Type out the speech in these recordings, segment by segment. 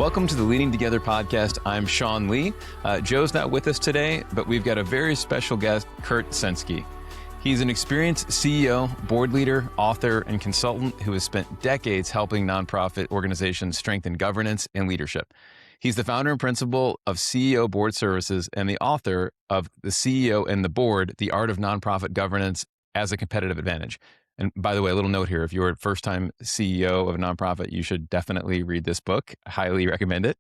Welcome to the Leading Together podcast. I'm Shaun Lee. Joe's not with us today, but we've got a very special guest, Kurt Senske. He's an experienced CEO, board leader, author, and consultant who has spent decades helping nonprofit organizations strengthen governance and leadership. He's the founder and principal of CEO Board Services and the author of The CEO and the Board, The Art of Nonprofit Governance as a Competitive Advantage. And by the way, a little note here, if you're a first-time CEO of a nonprofit, you should definitely read this book. Highly recommend it.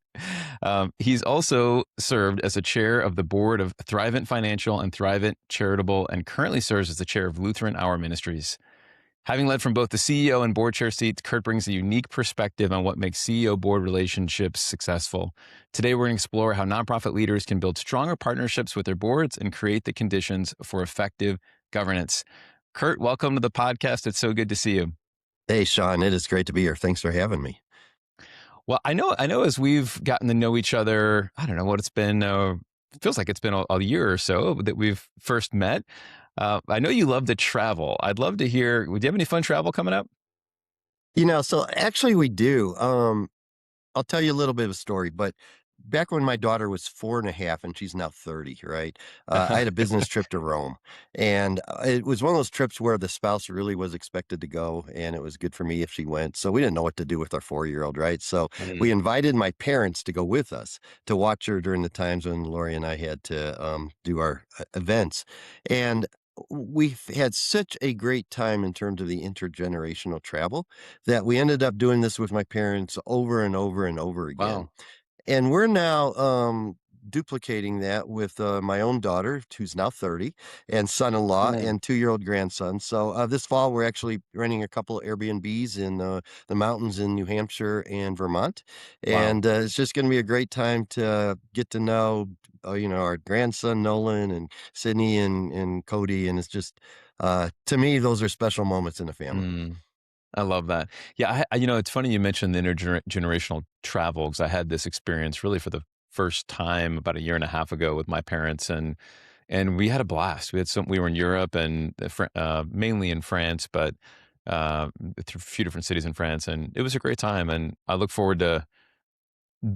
He's also served as a chair of the board of Thrivent Financial and Thrivent Charitable, and currently serves as the chair of Lutheran Hour Ministries. Having led from both the CEO and board chair seats, Kurt brings a unique perspective on what makes CEO-board relationships successful. Today, we're going to explore how nonprofit leaders can build stronger partnerships with their boards and create the conditions for effective governance. Kurt, welcome to the podcast. It's so good to see you. Hey, Shaun, it is great to be here. Thanks for having me. Well, I know as we've gotten to know each other, I don't know what it's been, feels like it's been a year or so that we've first met. I know you love to travel. I'd love to hear, do you have any fun travel coming up? So actually we do. I'll tell you a little bit of a story, but back when my daughter was 4.5 and she's now 30, right? I had a business trip to Rome, and it was one of those trips where the spouse really was expected to go, and it was good for me if she went. So we didn't know what to do with our 4-year-old, right? So we invited my parents to go with us to watch her during the times when Lori and I had to do our events. And we've had such a great time in terms of the intergenerational travel that we ended up doing this with my parents over and over and over again. Wow. And we're now duplicating that with my own daughter, who's now 30, and son-in-law and 2-year-old grandson. So this fall, we're actually renting a couple of Airbnbs in the mountains in New Hampshire and Vermont. And it's just going to be a great time to get to know, our grandson, Nolan, and Sydney and Cody. And it's just, to me, those are special moments in the family. I love that. Yeah, it's funny you mentioned the intergenerational travel, because I had this experience really for the first time about a year and a half ago with my parents, and we had a blast. We were in Europe and mainly in France, but a few different cities in France, and it was a great time. And I look forward to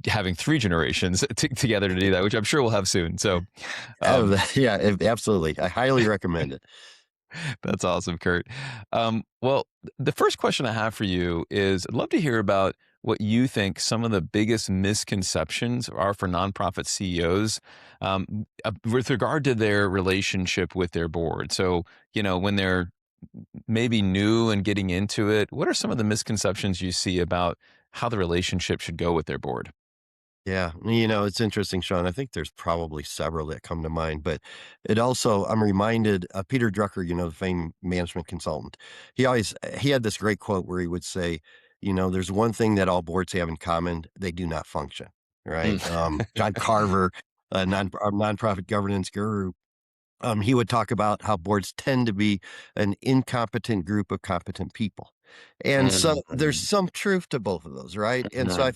having 3 generations together to do that, which I'm sure we'll have soon. So, Yeah, absolutely. I highly recommend it. that's awesome, Kurt. Well, the first question I have for you is, I'd love to hear about what you think some of the biggest misconceptions are for nonprofit CEOs with regard to their relationship with their board. So, when they're maybe new and getting into it, what are some of the misconceptions you see about how the relationship should go with their board? Yeah, it's interesting, Shaun. I think there's probably several that come to mind, but I'm reminded, Peter Drucker, the famed management consultant. He had this great quote where he would say, there's one thing that all boards have in common: they do not function, right? John Carver, a nonprofit governance guru, he would talk about how boards tend to be an incompetent group of competent people. And so there's some truth to both of those, right? And so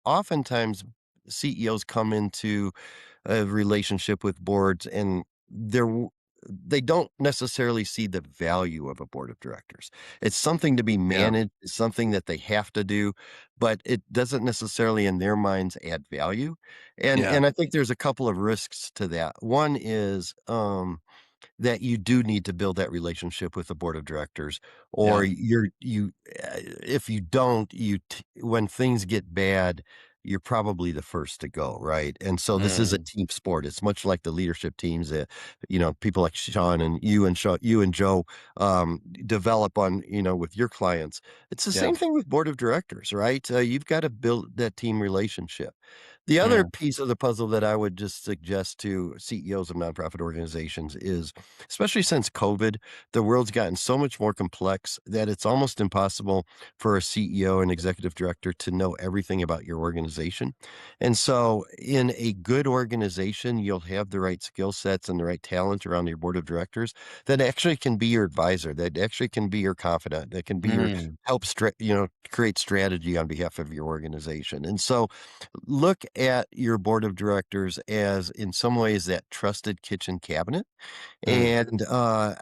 oftentimes CEOs come into a relationship with boards, and they don't necessarily see the value of a board of directors. It's something to be managed, it's something that they have to do, but it doesn't necessarily in their minds add value. And I think there's a couple of risks to that. One is that you do need to build that relationship with the board of directors, or if you don't, when things get bad, you're probably the first to go, right? And so this is a team sport. It's much like the leadership teams that, people like Shaun and you and Joe develop on, with your clients. It's the same thing with board of directors, right? You've got to build that team relationship. The other piece of the puzzle that I would just suggest to CEOs of nonprofit organizations is, especially since COVID, the world's gotten so much more complex that it's almost impossible for a CEO and executive director to know everything about your organization. And so in a good organization, you'll have the right skill sets and the right talent around your board of directors that actually can be your advisor, that actually can be your confidant, that can be your create strategy on behalf of your organization. And so look at your board of directors as, in some ways, that trusted kitchen cabinet. Mm, And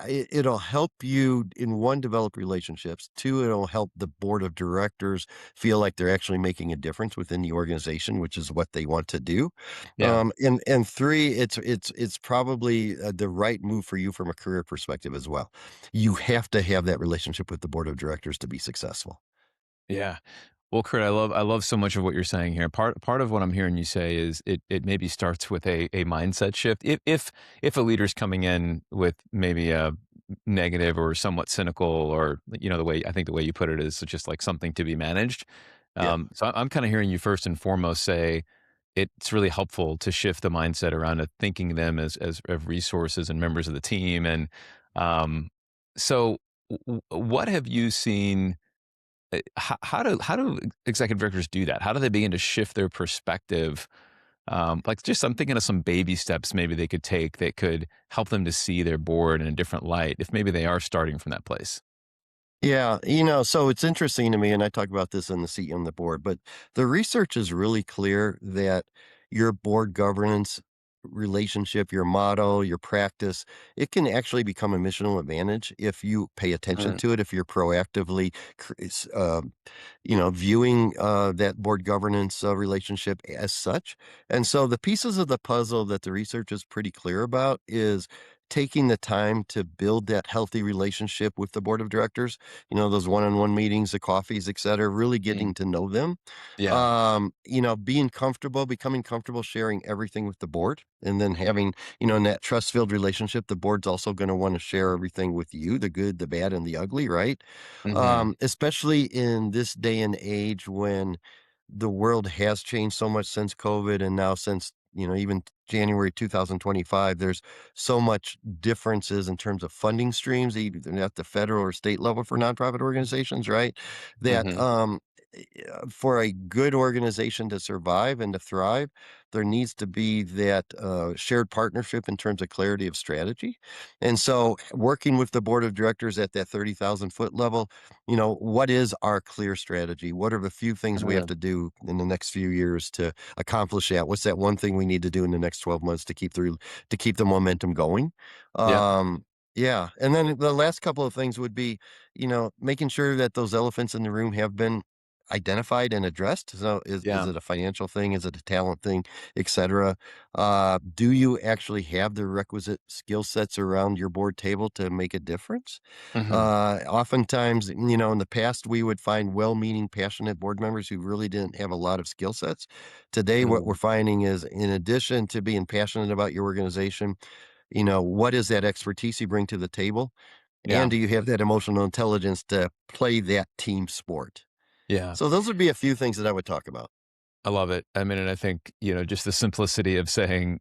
it'll help you, in one, develop relationships. Two, it'll help the board of directors feel like they're actually making a difference within the organization, which is what they want to do. yeah. And three, it's probably the right move for you from a career perspective as well. You have to have that relationship with the board of directors to be successful. Yeah. Well, Kurt, I love so much of what you're saying here. Part of what I'm hearing you say is it maybe starts with a mindset shift. If a leader's coming in with maybe a negative or somewhat cynical, or the way I think the way you put it is just like something to be managed. Yeah. I'm kind of hearing you first and foremost say it's really helpful to shift the mindset around to thinking them as resources and members of the team. And um, so, what have you seen? How do executive directors do that? How do they begin to shift their perspective? Like, just I'm thinking of some baby steps maybe they could take that could help them to see their board in a different light if maybe they are starting from that place. Yeah, so it's interesting to me, and I talk about this in the seat on the board, but the research is really clear that your board governance relationship, your model, your practice, it can actually become a missional advantage if you pay attention Mm, to it, if you're proactively, viewing that board governance relationship as such. And so the pieces of the puzzle that the research is pretty clear about is taking the time to build that healthy relationship with the board of directors, those one-on-one meetings, the coffees, et cetera, really mm, getting to know them. yeah. Becoming comfortable sharing everything with the board, and then having, in that trust-filled relationship, the board's also going to want to share everything with you, the good, the bad, and the ugly, right? Hmm. Especially in this day and age when the world has changed so much since COVID, and now since, even January 2025, there's so much differences in terms of funding streams, either at the federal or state level for nonprofit organizations, right? That Hmm. for a good organization to survive and to thrive, there needs to be that shared partnership in terms of clarity of strategy. And so, working with the board of directors at that 30,000-foot level, what is our clear strategy? What are the few things we have Mm, to do in the next few years to accomplish that? What's that one thing we need to do in the next 12 months to keep the momentum going? yeah. Yeah, and then the last couple of things would be, making sure that those elephants in the room have been identified and addressed. So is Yeah. it a financial thing? Is it a talent thing, et cetera? Do you actually have the requisite skill sets around your board table to make a difference? Hmm. Oftentimes, in the past, we would find well-meaning, passionate board members who really didn't have a lot of skill sets. Today, what we're Mm, finding is, in addition to being passionate about your organization, what is that expertise you bring to the table? yeah. And do you have that emotional intelligence to play that team sport? Yeah. So those would be a few things that I would talk about. I love it. I mean, and I think, just the simplicity of saying,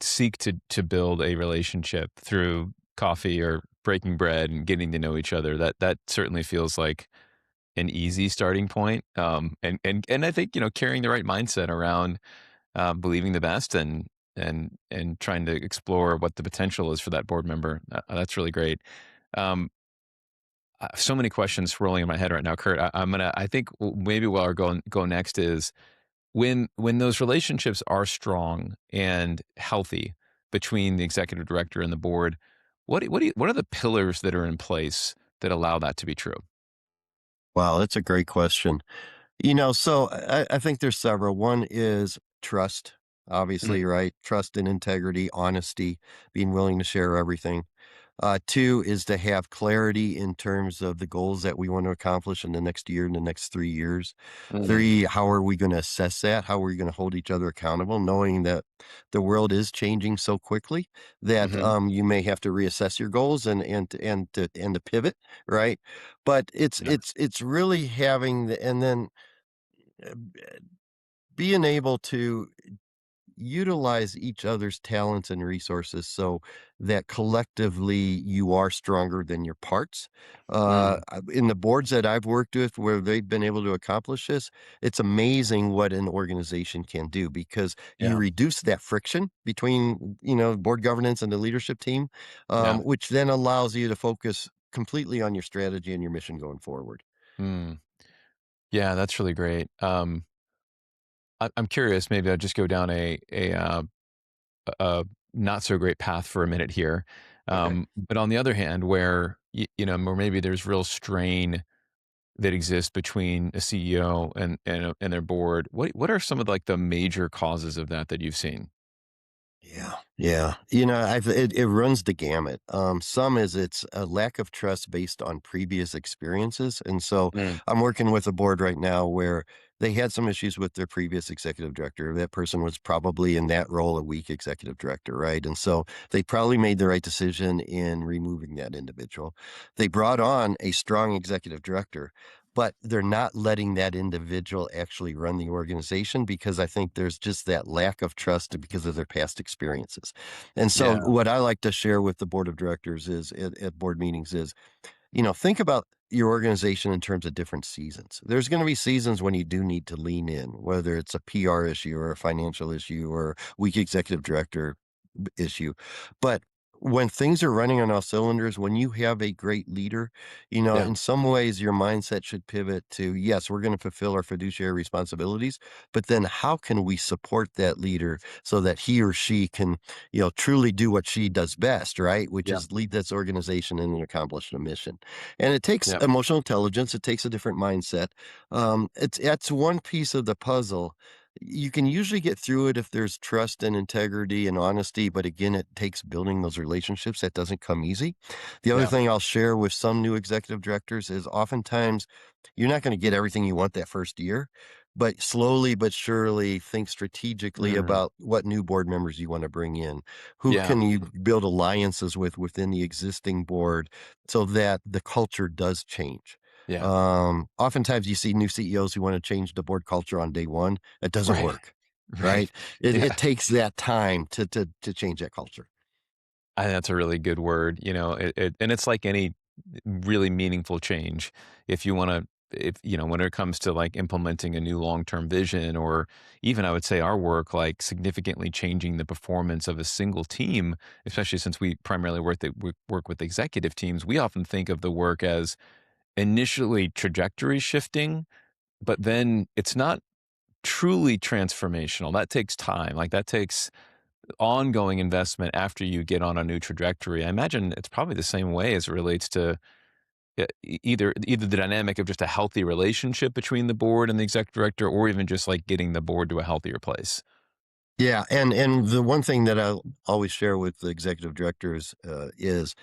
seek to build a relationship through coffee or breaking bread and getting to know each other. That certainly feels like an easy starting point. And I think, carrying the right mindset around believing the best and trying to explore what the potential is for that board member. That's really great. Um, so many questions swirling in my head right now, Kurt. I think maybe where I'll go next is when those relationships are strong and healthy between the executive director and the board, what are the pillars that are in place that allow that to be true? Wow, that's a great question. So I think there's several. One is trust, obviously, Mm, right? Trust and integrity, honesty, being willing to share everything. Two is to have clarity in terms of the goals that we want to accomplish in the next year, in the next 3 years. mm, Three, how are we going to assess that? How are we going to hold each other accountable, knowing that the world is changing so quickly that mhm, you may have to reassess your goals and to pivot, right? But it's yeah, it's it's really having and then uh, being able to utilize each other's talents and resources so that collectively you are stronger than your parts. mm, In the boards that I've worked with where they've been able to accomplish this, it's amazing what an organization can do because you yeah, reduce that friction between, board governance and the leadership team, yeah, which then allows you to focus completely on your strategy and your mission going forward. mm, yeah. That's really great. I'm curious. Maybe I'll just go down a not so great path for a minute here. Okay. But on the other hand, where where maybe there's real strain that exists between a CEO and their board. What are some of like the major causes of that you've seen? Yeah, yeah. It runs the gamut. Some is it's a lack of trust based on previous experiences, and so Mm, I'm working with a board right now where they had some issues with their previous executive director. That person was probably in that role a weak executive director, right? And so they probably made the right decision in removing that individual. They brought on a strong executive director, but they're not letting that individual actually run the organization because I think there's just that lack of trust because of their past experiences. And so yeah, what I like to share with the board of directors is at board meetings is, think about your organization in terms of different seasons. There's going to be seasons when you do need to lean in, whether it's a PR issue or a financial issue or weak executive director issue. But when things are running on all cylinders, when you have a great leader, yeah, in some ways your mindset should pivot to, yes, we're going to fulfill our fiduciary responsibilities, but then how can we support that leader so that he or she can, truly do what she does best, right? Which yeah, is lead this organization and accomplish a mission. And it takes yeah, emotional intelligence. It takes a different mindset. That's one piece of the puzzle. You can usually get through it if there's trust and integrity and honesty, but again, it takes building those relationships. That doesn't come easy. The other yeah. thing I'll share with some new executive directors is oftentimes you're not going to get everything you want that first year, but slowly but surely think strategically Mm, about what new board members you want to bring in. Who yeah, can you build alliances with within the existing board so that the culture does change? yeah. Oftentimes you see new CEOs who want to change the board culture on day one. It doesn't Right, work, right. right? It Yeah. takes that time to change that culture. I think that's a really good word. And it's like any really meaningful change. If you want to, if when it comes to like implementing a new long-term vision, or even I would say our work, like significantly changing the performance of a single team, especially since we primarily we work with executive teams, we often think of the work as initially trajectory shifting, but then it's not truly transformational. That takes time. Like that takes ongoing investment after you get on a new trajectory. I imagine it's probably the same way as it relates to either the dynamic of just a healthy relationship between the board and the executive director, or even just like getting the board to a healthier place. Yeah, and the one thing that I always share with the executive directors is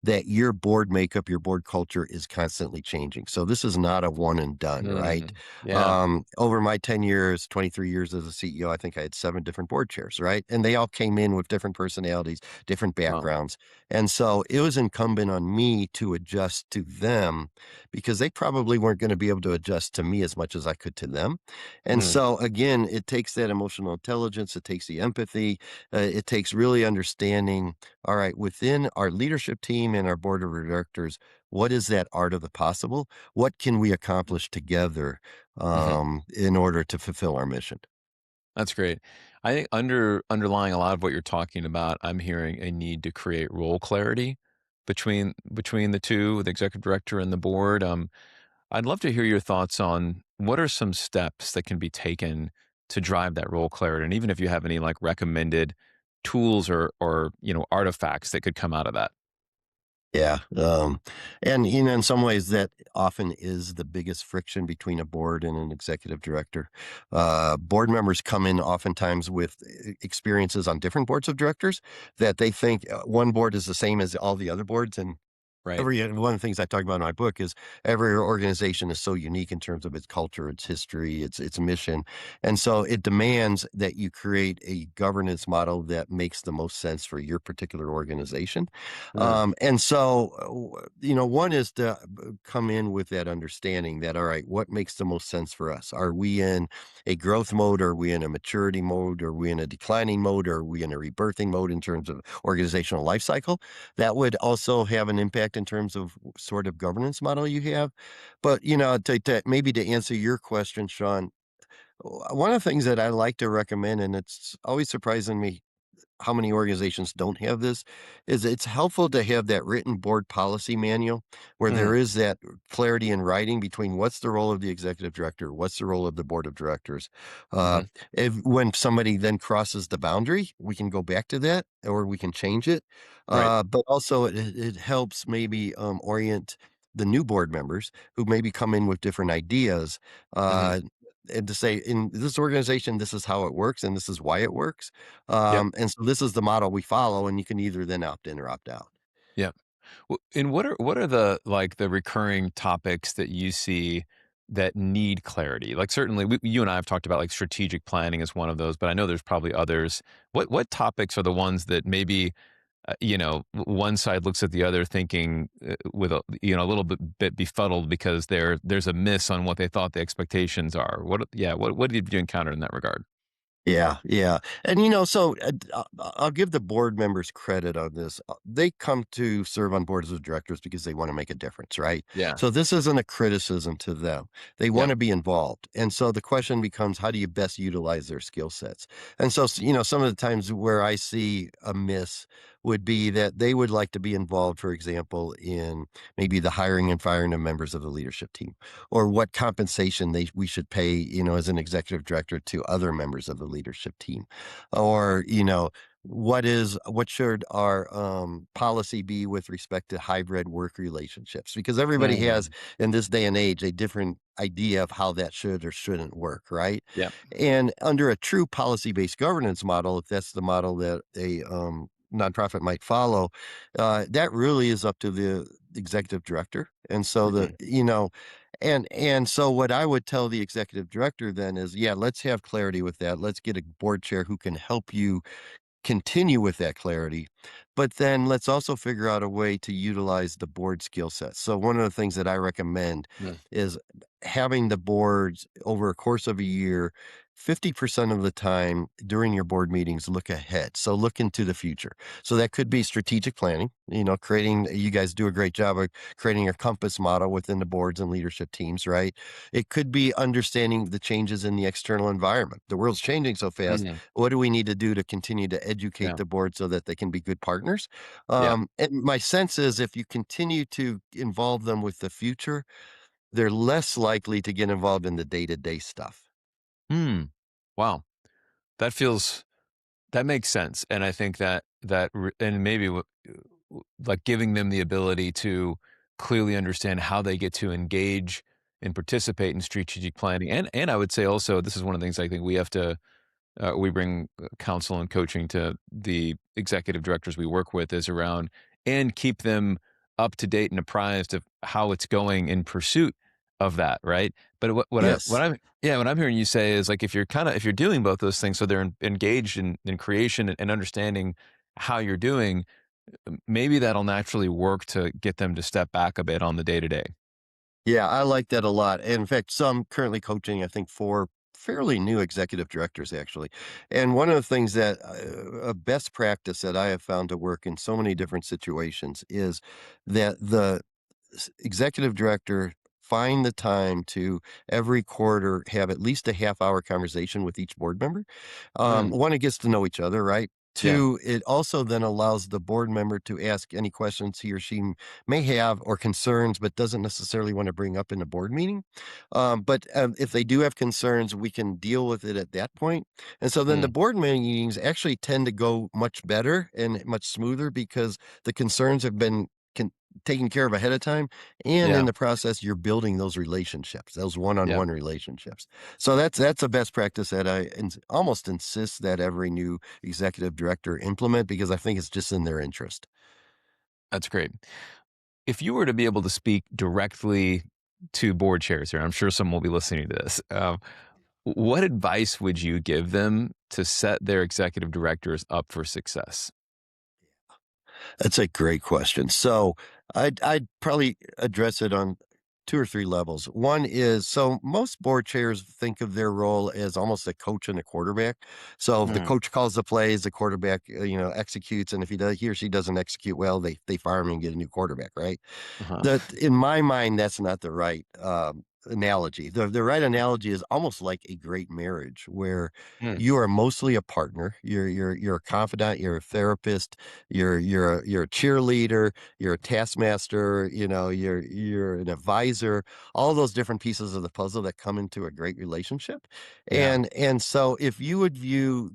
that your board makeup, your board culture is constantly changing. So this is not a one and done, right? Mm, yeah. Over my 10 years, 23 years as a CEO, I think I had 7 different board chairs, right? And they all came in with different personalities, different Well, backgrounds. And so it was incumbent on me to adjust to them because they probably weren't going to be able to adjust to me as much as I could to them. And mm, so again, it takes that emotional intelligence, it takes the empathy, it takes really understanding, all right, within our leadership team and our board of directors, what is that art of the possible? What can we accomplish together mhm. in order to fulfill our mission? That's great. I think underlying a lot of what you're talking about, I'm hearing a need to create role clarity between the two, the executive director and the board. I'd love to hear your thoughts on what are some steps that can be taken to drive that role clarity, and even if you have any like recommended tools or artifacts that could come out of that. Yeah. And in some ways, that often is the biggest friction between a board and an executive director. Board members come in oftentimes with experiences on different boards of directors that they think one board is the same as all the other boards, and Right. one of the things I talk about in my book is every organization is so unique in terms of its culture, its history, its mission, and so it demands that you create a governance model that makes the most sense for your particular organization. Mm, And so, one is to come in with that understanding that, all right, what makes the most sense for us? Are we in a growth mode? Are we in a maturity mode? Are we in a declining mode? Are we in a rebirthing mode in terms of organizational life cycle? That would also have an impact in terms of sort of governance model you have. But, maybe to answer your question, Sean, one of the things that I like to recommend, and it's always surprising me how many organizations don't have this, is it's helpful to have that written board policy manual where Mm, there is that clarity in writing between what's the role of the executive director, what's the role of the board of directors. Uh, hmm. if when somebody then crosses the boundary, we can go back to that or we can change it. Right. But also it helps maybe orient the new board members who maybe come in with different ideas, Hmm. uh, and to say, in this organization, this is how it works and this is why it works. Yep. And so this is the model we follow, and you can either then opt in or opt out. Yep. And what are the like the recurring topics that you see that need clarity? Like certainly you and I have talked about like strategic planning is one of those, but I know there's probably others. What topics are the ones that maybe one side looks at the other thinking with a little bit befuddled because there's a miss on what they thought the expectations are. What did you encounter in that regard? Yeah, yeah. And, so I'll give the board members credit on this. They come to serve on boards of directors because they want to make a difference, right? Yeah. So this isn't a criticism to them. They want Yep. to be involved. And so the question becomes, how do you best utilize their skill sets? And so, some of the times where I see a miss would be that they would like to be involved, for example, in maybe the hiring and firing of members of the leadership team, or what compensation we should pay, as an executive director to other members of the leadership team, or what should our policy be with respect to hybrid work relationships, because everybody has Mm. in this day and age a different idea of how that should or shouldn't work, right? Yep. And under a true policy-based governance model, if that's the model that a nonprofit might follow, that really is up to the executive director. And so Hmm. and so what I would tell the executive director then is, yeah, let's have clarity with that. Let's get a board chair who can help you continue with that clarity. But then let's also figure out a way to utilize the board skill sets. So one of the things that I recommend Mm. is having the boards over a course of a year, 50% of the time during your board meetings, look ahead. So look into the future. So that could be strategic planning, creating, you guys do a great job of creating a compass model within the boards and leadership teams, right? It could be understanding the changes in the external environment. The world's changing so fast. Hmm. What do we need to do to continue to educate Yeah. the board so that they can be good partners? Yeah. And my sense is if you continue to involve them with the future, they're less likely to get involved in the day-to-day stuff. Hmm. Wow. That feels that makes sense, and I think and maybe like giving them the ability to clearly understand how they get to engage and participate in strategic planning, and I would say also this is one of the things I think we bring counsel and coaching to the executive directors we work with is around and keep them up to date and apprised of how it's going in pursuit of that, right? But Yes. what I'm hearing you say is like if you're doing both those things, so they're engaged in creation and understanding how you're doing, maybe that'll naturally work to get them to step back a bit on the day to day. Yeah, I like that a lot. In fact, so I'm currently coaching, I think, 4 fairly new executive directors, actually. And one of the things that a best practice that I have found to work in so many different situations is that the executive director find the time to every quarter have at least a half hour conversation with each board member. Mm, One, it gets to know each other, right? yeah, Two, it also then allows the board member to ask any questions he or she may have or concerns, but doesn't necessarily want to bring up in a board meeting. But if they do have concerns, we can deal with it at that point. And so then the mm, board meetings actually tend to go much better and much smoother because the concerns have been taken care of ahead of time, and in yeah, the process you're building those relationships, those yeah. one-on-one relationships. So that's a best practice that I almost insist that every new executive director implement, because I think it's just in their interest. That's great. If you were to be able to speak directly to board chairs here, I'm sure some will be listening to this. What advice would you give them to set their executive directors up for success? That's a great question. So I'd probably address it on 2 or 3 levels. One is, so most board chairs think of their role as almost a coach and a quarterback. So if the Mm, coach calls the plays, the quarterback, executes, and if he or she doesn't execute well, they fire him and get a new quarterback, right? uh-huh. That in my mind, that's not the right analogy. The right analogy is almost like a great marriage where Mm, you are mostly a partner. You're a confidant, you're a therapist, you're a cheerleader, you're a taskmaster, you're an advisor, all those different pieces of the puzzle that come into a great relationship. yeah. And so if you would view,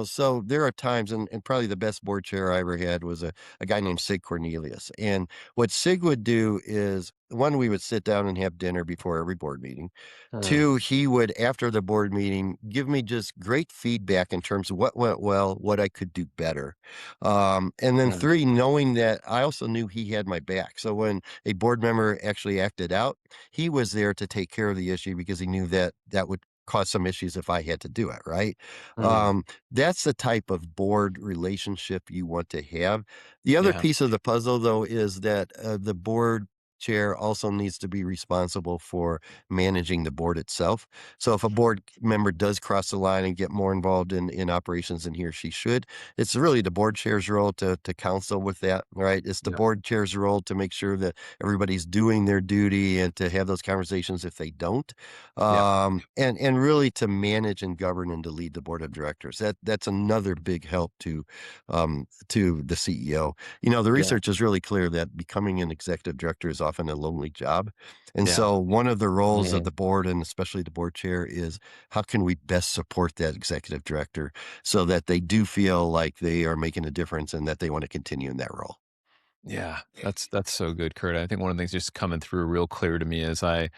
so there are times, and probably the best board chair I ever had was a guy named Sig Cornelius. And what Sig would do is, one, we would sit down and have dinner before every board meeting. Mm, Two, he would, after the board meeting, give me just great feedback in terms of what went well, what I could do better. And then mm, three, knowing that I also knew he had my back. So when a board member actually acted out, he was there to take care of the issue because he knew that that would cause some issues if I had to do it, right? mm, That's the type of board relationship you want to have. The other yeah. piece of the puzzle, though, is that the board chair also needs to be responsible for managing the board itself. So if a board member does cross the line and get more involved in operations than he or she should, it's really the board chair's role to counsel with that, right? It's the Yeah. board chair's role to make sure that everybody's doing their duty and to have those conversations if they don't, Yeah. and really to manage and govern and to lead the board of directors. That's another big help to the CEO. The Yeah. research is really clear that becoming an executive director is often a lonely job. And Yeah. so one of the roles of Mm. the board, and especially the board chair, is how can we best support that executive director so that they do feel like they are making a difference and that they want to continue in that role. Yeah. That's so good, Kurt. I think one of the things just coming through real clear to me as I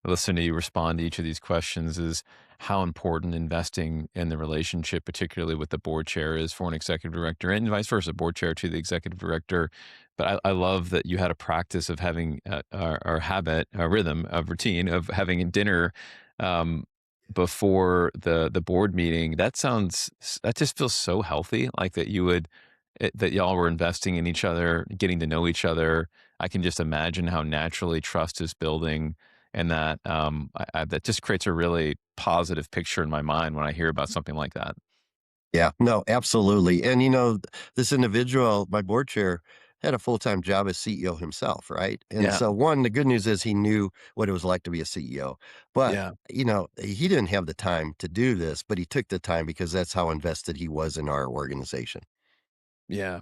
listen to you respond to each of these questions is how important investing in the relationship, particularly with the board chair, is for an executive director and vice versa, board chair to the executive director. But I love that you had a practice of having or habit, a rhythm of routine of having dinner um, before the board meeting. That just feels so healthy. Like that that y'all were investing in each other, getting to know each other. I can just imagine how naturally trust is building and that that just creates a really positive picture in my mind when I hear about something like that. Yeah, no, absolutely. And this individual, my board chair, had a full-time job as CEO himself, right? And Yeah, so one, the good news is he knew what it was like to be a CEO. But, yeah, he didn't have the time to do this, but he took the time because that's how invested he was in our organization. yeah.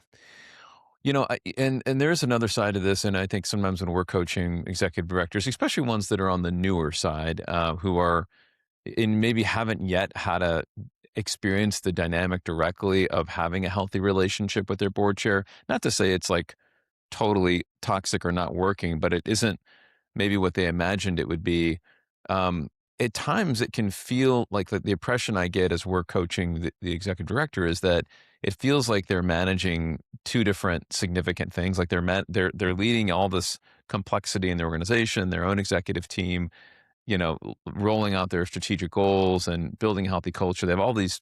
And there's another side to this, and I think sometimes when we're coaching executive directors, especially ones that are on the newer side, who are and maybe haven't yet had a experience the dynamic directly of having a healthy relationship with their board chair. Not to say it's like totally toxic or not working, but it isn't maybe what they imagined it would be. Um, at times, it can feel like the impression I get as we're coaching the executive director is that it feels like they're managing two different significant things. Like they're leading all this complexity in the organization, their own executive team, rolling out their strategic goals and building a healthy culture. They have all these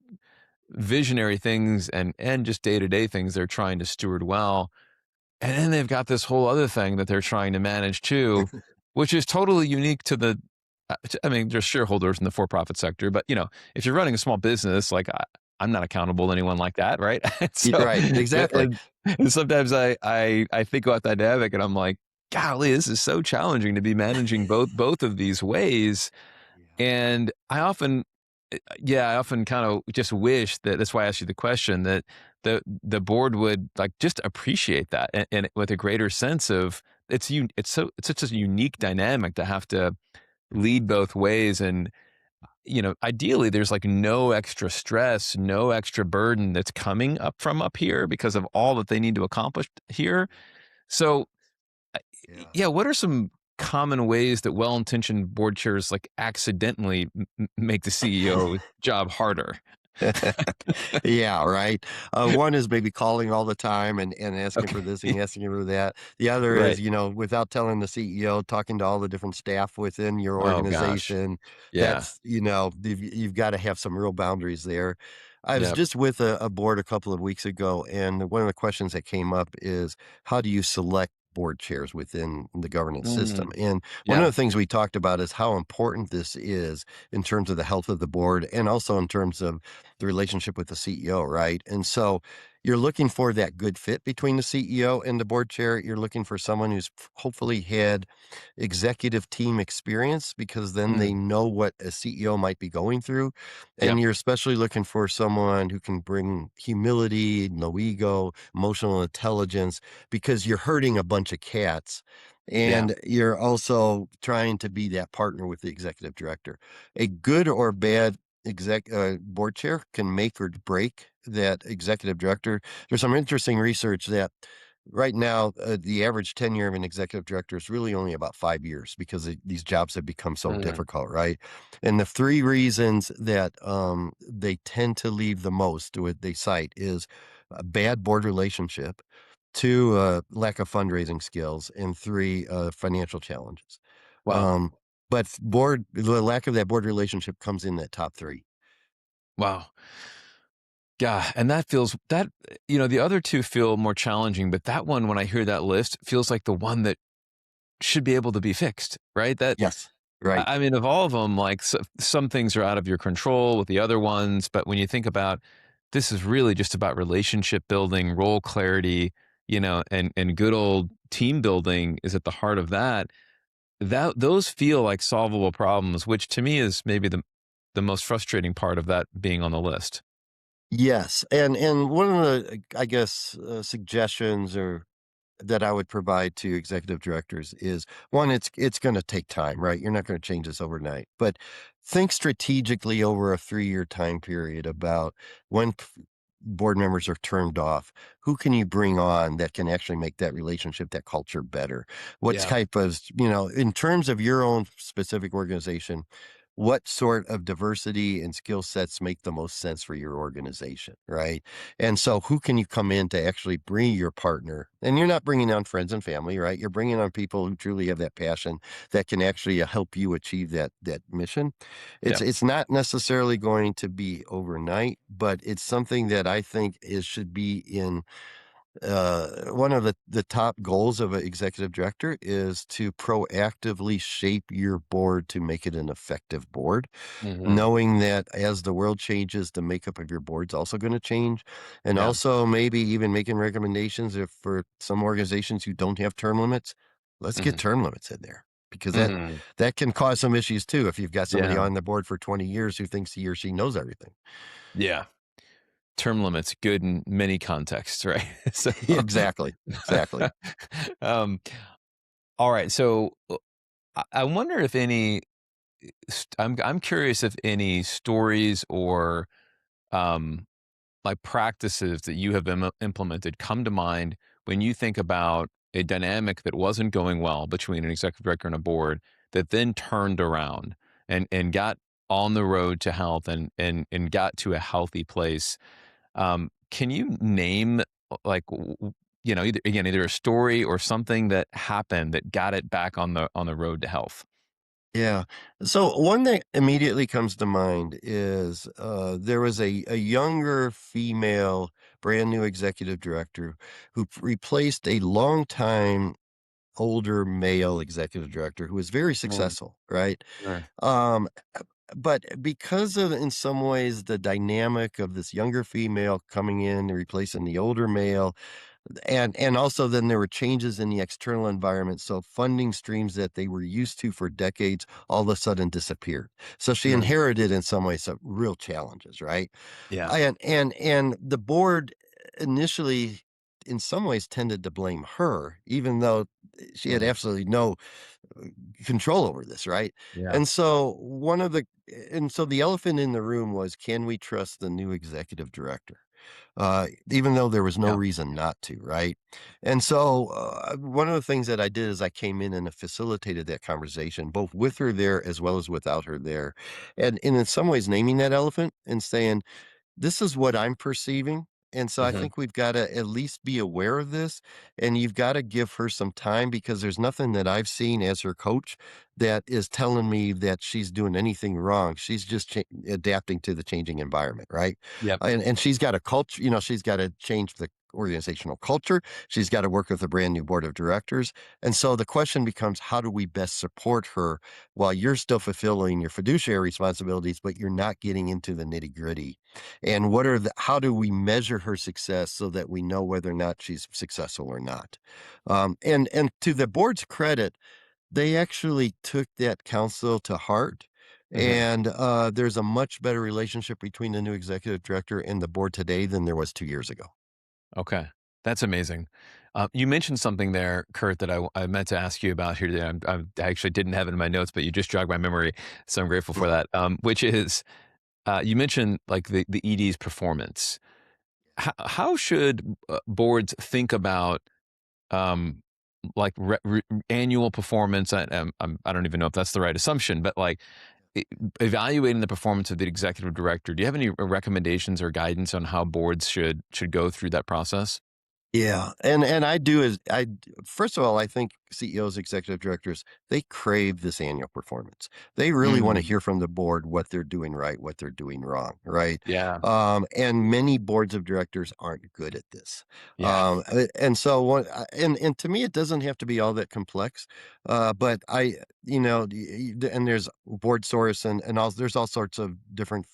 visionary things and just day to day things they're trying to steward well, and then they've got this whole other thing that they're trying to manage too, which is totally unique to I mean, there's shareholders in the for-profit sector, but if you're running a small business, like I'm not accountable to anyone like that, right? And so, Right, exactly. and sometimes I think about that dynamic, and I'm like, golly, this is so challenging to be managing both of these ways. Yeah. And I often kind of just wish that's why I asked you the question that the board would like just appreciate that and with a greater sense of it's such a unique dynamic to have to lead both ways. And ideally there's like no extra stress, no extra burden that's coming up from up here because of all that they need to accomplish here. So Yeah. yeah, what are some common ways that well-intentioned board chairs like accidentally make the CEO job harder? Yeah, right. One is maybe calling all the time and asking for Okay. this and asking for that. The other is, Right. without telling the CEO, talking to all the different staff within your Oh gosh. organization. Yeah. You've got to have some real boundaries there. I was Yep. just with a board a couple of weeks ago, and one of the questions that came up is how do you select board chairs within the governance system? Mm. And one of Yeah. the things we talked about is how important this is in terms of the health of the board and also in terms of the relationship with the CEO, right? And so, you're looking for that good fit between the CEO and the board chair. You're looking for someone who's hopefully had executive team experience because then Mm, they know what a CEO might be going through. yeah. And you're especially looking for someone who can bring humility, no ego, emotional intelligence, because you're herding a bunch of cats. Yeah. And you're also trying to be that partner with the executive director. A good or bad board chair can make or break that executive director. There's some interesting research that right now, the average tenure of an executive director is really only about 5 years because these jobs have become so Mm, difficult, right? And the three reasons that they tend to leave the most, what they cite, is a bad board relationship, two, lack of fundraising skills, and three, financial challenges. wow. Um, but the lack of that board relationship comes in that top three. Wow. Yeah, and that feels that the other two feel more challenging, but that one, when I hear that list, feels like the one that should be able to be fixed, right? That Yes, right. I mean, of all of them, like some things are out of your control with the other ones, but when you think about this is really just about relationship building, role clarity, and good old team building is at the heart of that. That those feel like solvable problems, which to me is maybe the most frustrating part of that being on the list. Yes, and one of the, I guess, suggestions or that I would provide to executive directors is one, it's going to take time, right? You're not going to change this overnight, but think strategically over a 3-year time period about when board members are turned off. Who can you bring on that can actually make that relationship, that culture better? What Yeah. type of, in terms of your own specific organization, what sort of diversity and skill sets make the most sense for your organization, right? And so who can you come in to actually bring your partner? And you're not bringing on friends and family, right? You're bringing on people who truly have that passion that can actually help you achieve that mission. Yeah. It's not necessarily going to be overnight, but it's something that I think is should be in one of the top goals of an executive director is to proactively shape your board to make it an effective board, Hmm. knowing that as the world changes, the makeup of your board's also going to change. And Yeah. also maybe even making recommendations if for some organizations who don't have term limits, let's get Hmm. term limits in there because Hmm. that can cause some issues too if you've got somebody Yeah. on the board for 20 years who thinks he or she knows everything. Yeah. Term limits good in many contexts, right? So, Exactly. Exactly. um, all right. So I wonder if any. I'm curious if any stories or um, like practices that you have implemented come to mind when you think about a dynamic that wasn't going well between an executive director and a board that then turned around and got on the road to health and got to a healthy place. Can you name like either a story or something that happened that got it back on the road to health? Yeah. So one that immediately comes to mind is there was a younger female, brand new executive director who replaced a longtime older male executive director who was very Mm, successful, right? sure. Um, but because of, in some ways, the dynamic of this younger female coming in and replacing the older male, and also then there were changes in the external environment, so funding streams that they were used to for decades all of a sudden disappeared. So she Mm, inherited in some ways some real challenges, right? yeah. And the board initially in some ways tended to blame her, even though she had Mm, absolutely no control over this, right? yeah. And so the elephant in the room was, can we trust the new executive director? Even though there was no Yeah. reason not to, right? And so one of the things that I did is I came in and facilitated that conversation, both with her there as well as without her there. And in some ways naming that elephant and saying, this is what I'm perceiving. And so I Hmm. think we've got to at least be aware of this. And you've got to give her some time because there's nothing that I've seen as her coach that is telling me that she's doing anything wrong. She's just adapting to the changing environment, right? Yep. And she's got a culture, she's got to change the organizational culture. She's got to work with a brand new board of directors. And so the question becomes, how do we best support her while you're still fulfilling your fiduciary responsibilities, but you're not getting into the nitty gritty? And how do we measure her success so that we know whether or not she's successful or not? And to the board's credit, they actually took that counsel to heart, Hmm. and there's a much better relationship between the new executive director and the board today than there was 2 years ago. Okay, that's amazing. You mentioned something there, Kurt, that I meant to ask you about here today. I actually didn't have it in my notes, but you just jogged my memory, so I'm grateful for Mm. that. Which is, you mentioned like the ED's performance. How should boards think about um, like annual performance? I don't even know if that's the right assumption, but like e- evaluating the performance of the executive director. Do you have any recommendations or guidance on how boards should go through that process? Yeah, and first of all, I think CEOs, executive directors, they crave this annual performance. They really want to Mm, hear from the board what they're doing right, what they're doing wrong, right? yeah, And many boards of directors aren't good at this. yeah, And so and to me, it doesn't have to be all that complex. But and there's board source and there's all sorts of different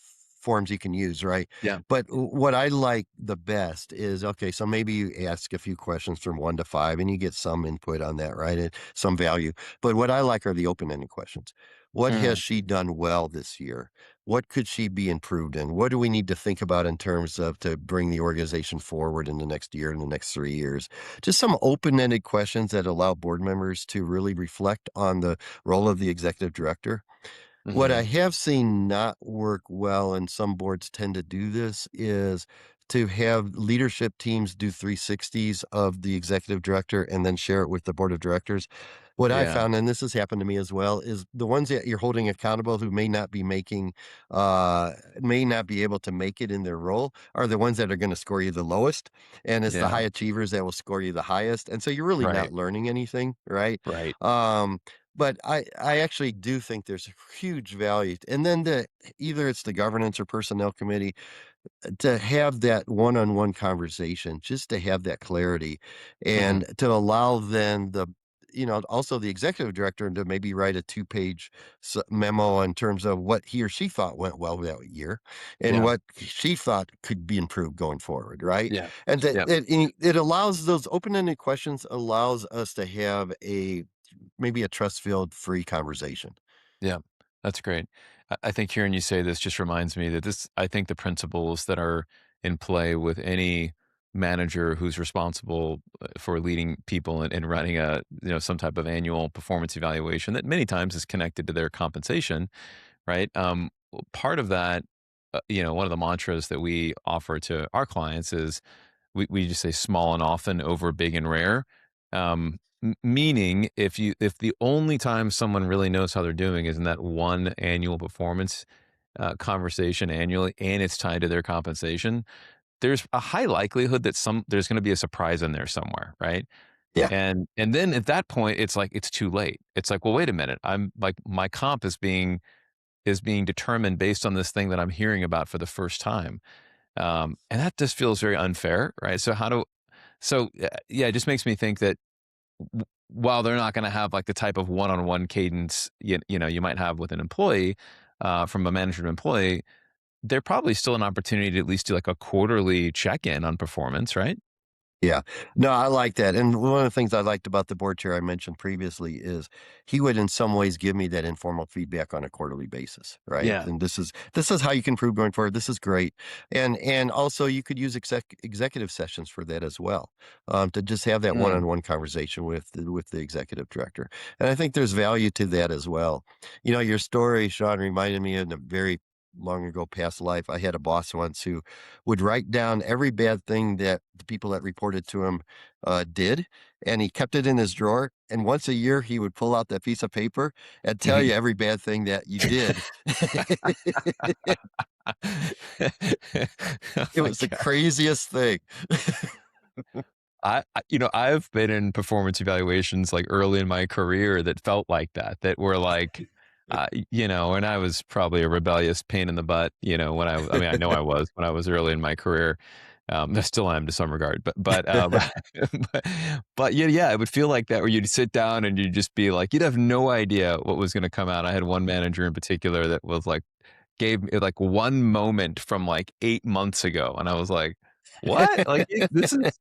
forms you can use, right? yeah. But what I like the best is, okay, so maybe you ask a few questions from 1 to 5 and you get some input on that, right? And some value. But what I like are the open-ended questions. What has Mm, she done well this year? What could she be improved in? What do we need to think about in terms of to bring the organization forward in the next year, in the next 3 years? Just some open-ended questions that allow board members to really reflect on the role of the executive director. What I mhm, have seen not work well, and some boards tend to do this, is to have leadership teams do 360s of the executive director and then share it with the board of directors. What I yeah, found, and this has happened to me as well, is the ones that you're holding accountable who may not be able to make it in their role are the ones that are going to score you the lowest. And it's the yeah, high achievers that will score you the highest. And so you're really not right, learning anything, right? right, Um, but I actually do think there's huge value, and then either it's the governance or personnel committee to have that one-on-one conversation, just to have that clarity, mhm, and to allow then also the executive director to maybe write a two-page memo in terms of what he or she thought went well that year, and yeah, what she thought could be improved going forward, right? yeah, And that yeah, it allows those open-ended questions allows us to have maybe a trust-filled free conversation. yeah. That's great. I think hearing you say this just reminds me that I think the principles that are in play with any manager who's responsible for leading people and running some type of annual performance evaluation that many times is connected to their compensation, right? Part of that, one of the mantras that we offer to our clients is we just say small and often over big and rare. Meaning if the only time someone really knows how they're doing is in that one annual performance conversation annually, and it's tied to their compensation, there's a high likelihood that there's going to be a surprise in there somewhere, right? Yeah. And then at that point, it's like it's too late. It's like, well, wait a minute, I'm like my comp is being determined based on this thing that I'm hearing about for the first time. And that just feels very unfair, right? Yeah, it just makes me think that while they're not going to have like the type of one-on-one cadence you might have with an employee from a manager to employee, they're probably still an opportunity to at least do like a quarterly check-in on performance, right? Yeah. No, I like that, and one of the things I liked about the board chair I mentioned previously is he would in some ways give me that informal feedback on a quarterly basis, right? Yeah. And this is how you can improve going forward. This is great. And also you could use executive sessions for that as well, to just have that Mm, one-on-one conversation with the executive director. And I think there's value to that as well. Your story, Shaun, reminded me in a very long ago past life. I had a boss once who would write down every bad thing that the people that reported to him did, and he kept it in his drawer. And once a year, he would pull out that piece of paper and tell mhm. you every bad thing that you did. Oh It my was the god. craziest thing. I've been in performance evaluations like early in my career that felt like that, that were like, and I was probably a rebellious pain in the butt, when I mean, I know I was when I was early in my career. I still am to some regard, but, but yeah, it would feel like that where you'd sit down and you'd just be like, you'd have no idea what was going to come out. I had one manager in particular that was like, gave me like one moment from like 8 months ago. And I was like, what? Like, this is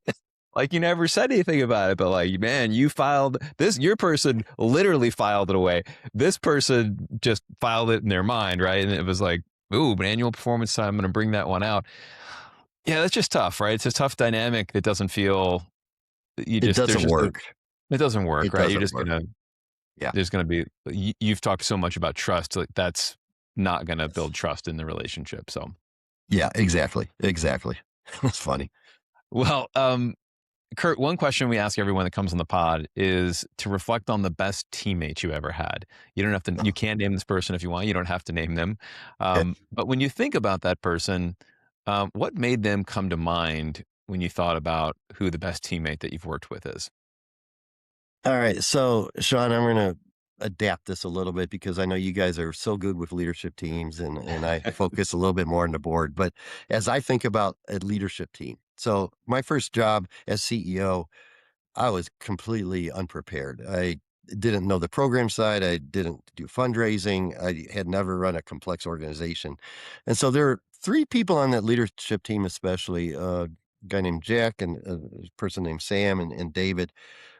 like, you never said anything about it, but like, man, you filed this, your person literally filed it away. This person just filed it in their mind, right? And it was like, ooh, but annual performance time, I'm going to bring that one out. Yeah, that's just tough, right? It's a tough dynamic that doesn't feel, It doesn't work. it doesn't work, It right? You're doesn't just work. gonna, Yeah. there's gonna be, you've talked so much about trust, like that's not gonna build trust in the relationship. So, Yeah, exactly. Exactly. That's funny. well, Kurt, one question we ask everyone that comes on the pod is to reflect on the best teammate you ever had. You don't have to, you can name this person if you want. You don't have to name them. Okay. But when you think about that person, what made them come to mind when you thought about who the best teammate that you've worked with is? All right. So, Sean, I'm going to adapt this a little bit because I know you guys are so good with leadership teams and I focus a little bit more on the board. But as I think about a leadership team, so my first job as CEO, I was completely unprepared. I didn't know the program side. I didn't do fundraising. I had never run a complex organization. And so there are three people on that leadership team, especially a guy named Jack and a person named Sam and David,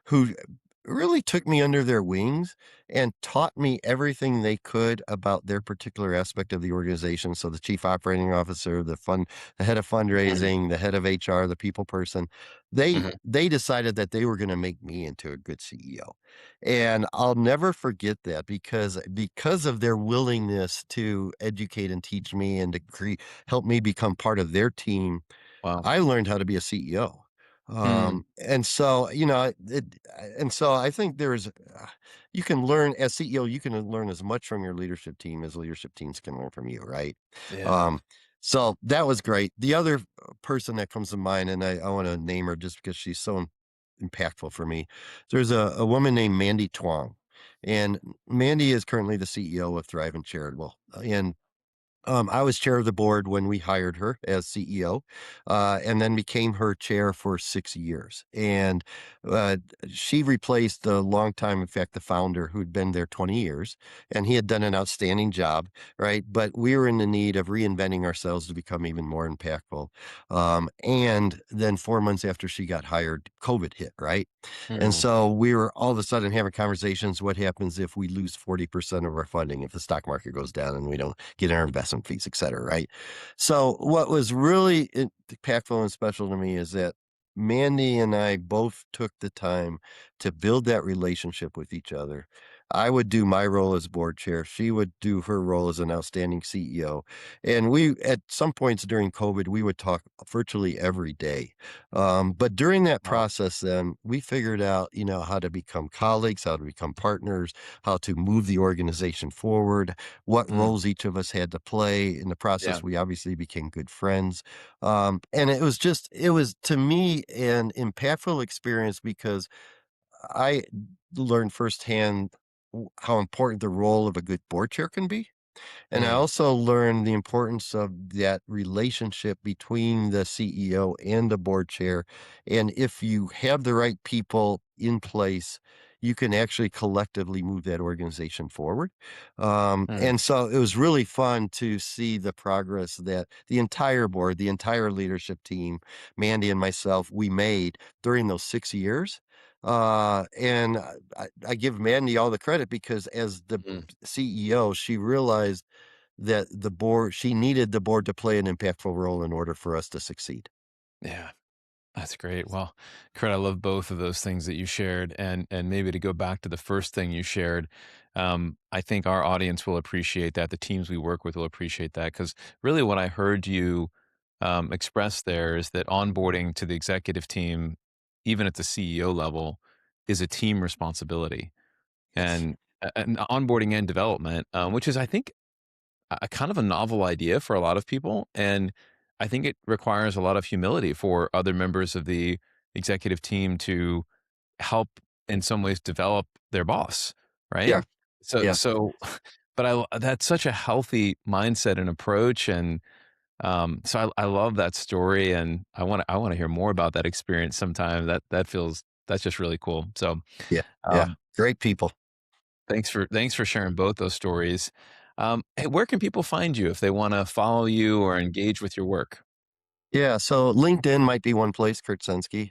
who really took me under their wings and taught me everything they could about their particular aspect of the organization. So the chief operating officer, the head of fundraising, the head of HR, the people person, Mhm. they decided that they were going to make me into a good CEO. And I'll never forget that because of their willingness to educate and teach me and to help me become part of their team. Wow. I learned how to be a CEO. Mm, And so, and so I think you can learn as CEO, you can learn as much from your leadership team as leadership teams can learn from you, right? yeah. Um, so that was great. The other person that comes to mind, and I want to name her just because she's so impactful for me. There's a woman named Mandy Twong, and Mandy is currently the CEO of Thrive and Charitable. And I was chair of the board when we hired her as CEO, and then became her chair for 6 years. And uh, she replaced the longtime, in fact, the founder who'd been there 20 years, and he had done an outstanding job, right? But we were in the need of reinventing ourselves to become even more impactful. And then 4 months after she got hired, COVID hit, right? And Mm, so we were all of a sudden having conversations. What happens if we lose 40% of our funding, if the stock market goes down and we don't get our investment fees, et cetera, right? So what was really impactful and special to me is that Mandy and I both took the time to build that relationship with each other. I would do my role as board chair. She would do her role as an outstanding CEO. And we, at some points during COVID, we would talk virtually every day. But during that wow. process, then we figured out, how to become colleagues, how to become partners, how to move the organization forward, what Mm, roles each of us had to play. In the yeah. process, we obviously became good friends. And it was to me an impactful experience because I learned firsthand how important the role of a good board chair can be. And I Mm, also learned the importance of that relationship between the CEO and the board chair. And if you have the right people in place, you can actually collectively move that organization forward. mm, And so it was really fun to see the progress that the entire board, the entire leadership team, Mandy and myself, we made during those 6 years. And I give Mandy all the credit because as the mm. CEO, she realized that she needed the board to play an impactful role in order for us to succeed. Yeah. That's great. Well, Kurt, I love both of those things that you shared, and maybe to go back to the first thing you shared, I think our audience will appreciate that. The teams we work with will appreciate that because really, what I heard you express there is that onboarding to the executive team, even at the CEO level, is a team responsibility, Yes. and onboarding and development, which is, I think, a kind of a novel idea for a lot of people, and I think it requires a lot of humility for other members of the executive team to help in some ways develop their boss, right? Yeah. So Yeah. so but that's such a healthy mindset and approach, and So I love that story, and I want to hear more about that experience sometime. That's just really cool. So Yeah, yeah, um, great people. thanks for sharing both those stories. Hey, where can people find you if they want to follow you or engage with your work? Yeah, so LinkedIn might be one place, Kurt Senske.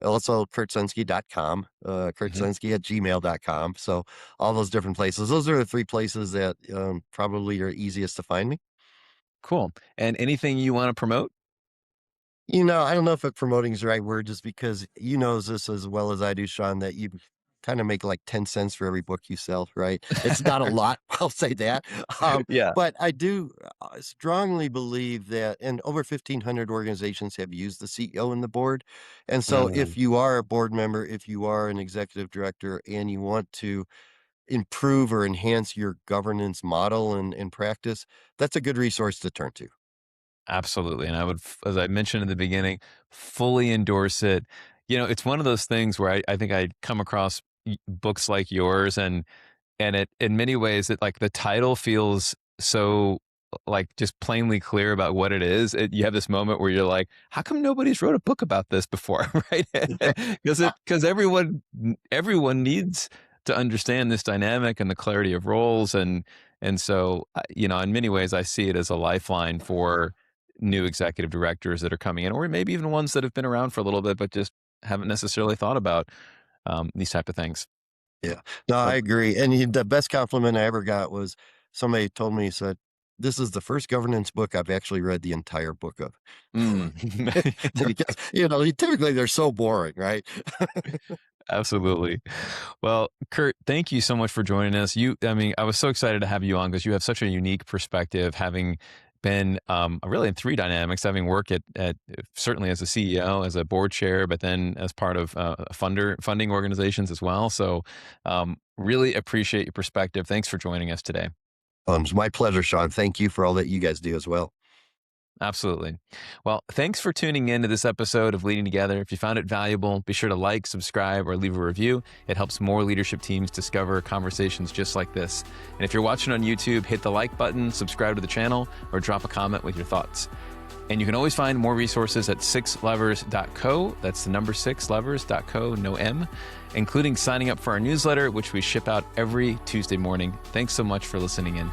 Also kurtsenske.com, Mhm. kurtsenske at gmail.com. So all those different places. Those are the three places that probably are easiest to find me. Cool. And anything you want to promote? I don't know if promoting is the right word, just because you knows this as well as I do, Sean, that you kind of make like 10 cents for every book you sell, right? It's not a lot, I'll say that. Yeah. But I do strongly believe that, and over 1,500 organizations have used the CEO and the board. And so Mm, if you are a board member, if you are an executive director, and you want to improve or enhance your governance model and practice, that's a good resource to turn to. absolutely. And as I mentioned in the beginning, fully endorse it. It's one of those things where I think I come across books like yours, and it in many ways it like the title feels so like just plainly clear about what it is. You have this moment where you're like, how come nobody's wrote a book about this before? Right? Because everyone needs to understand this dynamic and the clarity of roles, and so in many ways I see it as a lifeline for new executive directors that are coming in, or maybe even ones that have been around for a little bit but just haven't necessarily thought about these type of things. Yeah. No, So, I agree. And the best compliment I ever got was somebody told me, he said, "This is the first governance book I've actually read the entire book of." mm. Because, typically they're so boring, right? Absolutely. Well, Kurt, thank you so much for joining us. I mean, I was so excited to have you on because you have such a unique perspective, having been really in three dynamics, having worked at certainly as a CEO, as a board chair, but then as part of funding organizations as well. So, really appreciate your perspective. Thanks for joining us today. It's my pleasure, Sean. Thank you for all that you guys do as well. Absolutely. Well, thanks for tuning in to this episode of Leading Together. If you found it valuable, be sure to like, subscribe, or leave a review. It helps more leadership teams discover conversations just like this. And if you're watching on YouTube, hit the like button, subscribe to the channel, or drop a comment with your thoughts. And you can always find more resources at sixlevers.co. That's the number 6levers.co, no M, including signing up for our newsletter, which we ship out every Tuesday morning. Thanks so much for listening in.